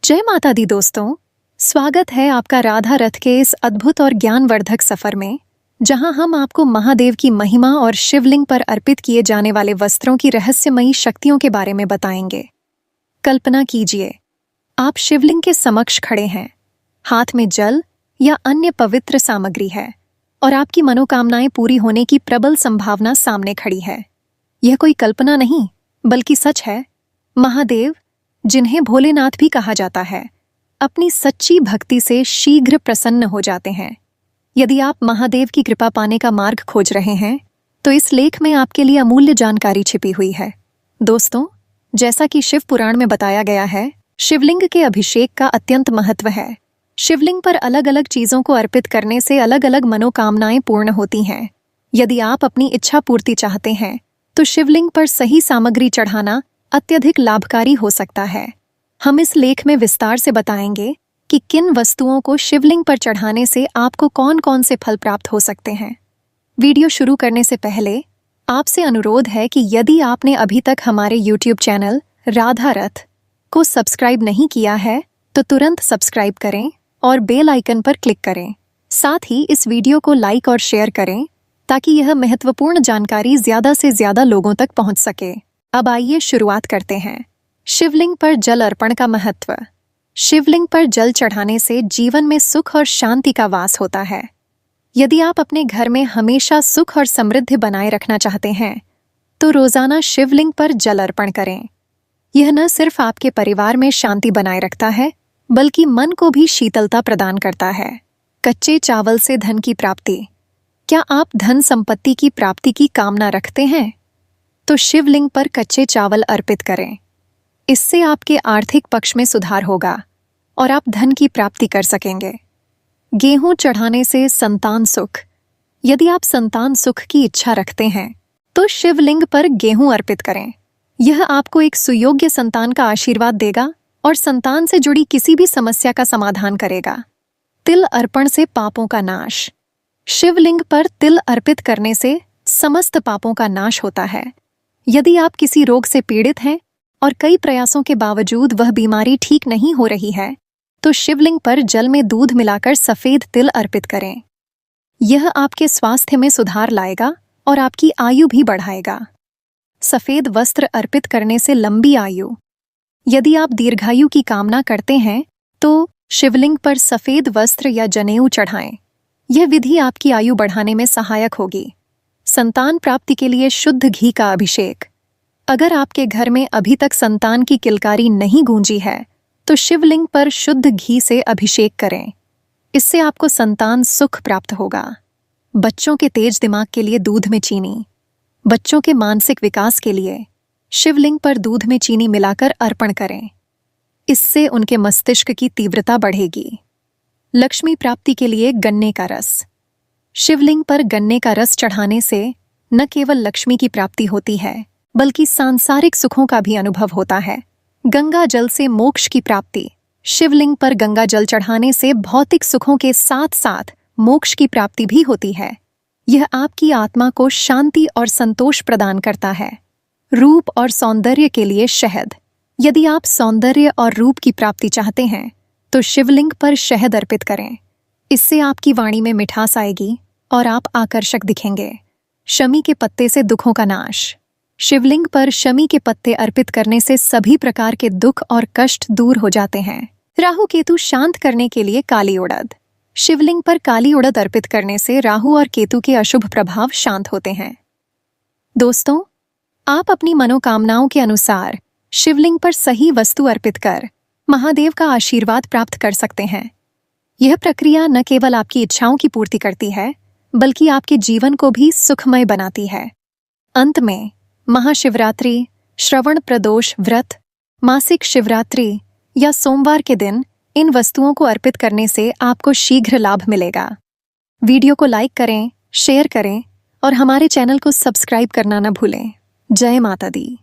जय माता दी दोस्तों, स्वागत है आपका राधा रथ के इस अद्भुत और ज्ञानवर्धक सफर में, जहां हम आपको महादेव की महिमा और शिवलिंग पर अर्पित किए जाने वाले वस्त्रों की रहस्यमयी शक्तियों के बारे में बताएंगे। कल्पना कीजिए, आप शिवलिंग के समक्ष खड़े हैं, हाथ में जल या अन्य पवित्र सामग्री है और आपकी मनोकामनाएं पूरी होने की प्रबल संभावना सामने खड़ी है। यह कोई कल्पना नहीं, बल्कि सच है। महादेव, जिन्हें भोलेनाथ भी कहा जाता है, अपनी सच्ची भक्ति से शीघ्र प्रसन्न हो जाते हैं। यदि आप महादेव की कृपा पाने का मार्ग खोज रहे हैं, तो इस लेख में आपके लिए अमूल्य जानकारी छिपी हुई है। दोस्तों, जैसा कि शिव पुराण में बताया गया है, शिवलिंग के अभिषेक का अत्यंत महत्व है। शिवलिंग पर अलग अलग चीजों को अर्पित करने से अलग अलग मनोकामनाएं पूर्ण होती हैं। यदि आप अपनी इच्छा पूर्ति चाहते हैं, तो शिवलिंग पर सही सामग्री चढ़ाना अत्यधिक लाभकारी हो सकता है। हम इस लेख में विस्तार से बताएंगे कि किन वस्तुओं को शिवलिंग पर चढ़ाने से आपको कौन कौन से फल प्राप्त हो सकते हैं। वीडियो शुरू करने से पहले आपसे अनुरोध है कि यदि आपने अभी तक हमारे YouTube चैनल राधा रथ को सब्सक्राइब नहीं किया है, तो तुरंत सब्सक्राइब करें और बेल आइकन पर क्लिक करें। साथ ही इस वीडियो को लाइक और शेयर करें, ताकि यह महत्वपूर्ण जानकारी ज्यादा से ज्यादा लोगों तक पहुंच सके। अब आइए शुरुआत करते हैं। शिवलिंग पर जल अर्पण का महत्व। शिवलिंग पर जल चढ़ाने से जीवन में सुख और शांति का वास होता है। यदि आप अपने घर में हमेशा सुख और समृद्धि बनाए रखना चाहते हैं, तो रोजाना शिवलिंग पर जल अर्पण करें। यह न सिर्फ आपके परिवार में शांति बनाए रखता है, बल्कि मन को भी शीतलता प्रदान करता है। कच्चे चावल से धन की प्राप्ति। क्या आप धन संपत्ति की प्राप्ति की कामना रखते हैं? तो शिवलिंग पर कच्चे चावल अर्पित करें। इससे आपके आर्थिक पक्ष में सुधार होगा और आप धन की प्राप्ति कर सकेंगे। गेहूं चढ़ाने से संतान सुख। यदि आप संतान सुख की इच्छा रखते हैं, तो शिवलिंग पर गेहूं अर्पित करें। यह आपको एक सुयोग्य संतान का आशीर्वाद देगा और संतान से जुड़ी किसी भी समस्या का समाधान करेगा। तिल अर्पण से पापों का नाश। शिवलिंग पर तिल अर्पित करने से समस्त पापों का नाश होता है। यदि आप किसी रोग से पीड़ित हैं और कई प्रयासों के बावजूद वह बीमारी ठीक नहीं हो रही है, तो शिवलिंग पर जल में दूध मिलाकर सफेद तिल अर्पित करें। यह आपके स्वास्थ्य में सुधार लाएगा और आपकी आयु भी बढ़ाएगा। सफेद वस्त्र अर्पित करने से लंबी आयु। यदि आप दीर्घायु की कामना करते हैं, तो शिवलिंग पर सफेद वस्त्र या जनेऊ चढ़ाएं। यह विधि आपकी आयु बढ़ाने में सहायक होगी। संतान प्राप्ति के लिए शुद्ध घी का अभिषेक। अगर आपके घर में अभी तक संतान की किलकारी नहीं गूंजी है, तो शिवलिंग पर शुद्ध घी से अभिषेक करें। इससे आपको संतान सुख प्राप्त होगा। बच्चों के तेज दिमाग के लिए दूध में चीनी। बच्चों के मानसिक विकास के लिए शिवलिंग पर दूध में चीनी मिलाकर अर्पण करें। इससे उनके मस्तिष्क की तीव्रता बढ़ेगी। लक्ष्मी प्राप्ति के लिए गन्ने का रस। शिवलिंग पर गन्ने का रस चढ़ाने से न केवल लक्ष्मी की प्राप्ति होती है, बल्कि सांसारिक सुखों का भी अनुभव होता है। गंगा जल से मोक्ष की प्राप्ति। शिवलिंग पर गंगा जल चढ़ाने से भौतिक सुखों के साथ साथ मोक्ष की प्राप्ति भी होती है। यह आपकी आत्मा को शांति और संतोष प्रदान करता है। रूप और सौंदर्य के लिए शहद। यदि आप सौंदर्य और रूप की प्राप्ति चाहते हैं, तो शिवलिंग पर शहद अर्पित करें। इससे आपकी वाणी में मिठास आएगी और आप आकर्षक दिखेंगे। शमी के पत्ते से दुखों का नाश। शिवलिंग पर शमी के पत्ते अर्पित करने से सभी प्रकार के दुख और कष्ट दूर हो जाते हैं। राहु केतु शांत करने के लिए काली उड़द। शिवलिंग पर काली उड़द अर्पित करने से राहु और केतु के अशुभ प्रभाव शांत होते हैं। दोस्तों, आप अपनी मनोकामनाओं के अनुसार शिवलिंग पर सही वस्तु अर्पित कर महादेव का आशीर्वाद प्राप्त कर सकते हैं। यह प्रक्रिया न केवल आपकी इच्छाओं की पूर्ति करती है, बल्कि आपके जीवन को भी सुखमय बनाती है। अंत में, महाशिवरात्रि, श्रवण प्रदोष व्रत, मासिक शिवरात्रि या सोमवार के दिन इन वस्तुओं को अर्पित करने से आपको शीघ्र लाभ मिलेगा। वीडियो को लाइक करें, शेयर करें और हमारे चैनल को सब्सक्राइब करना न भूलें। जय माता दी।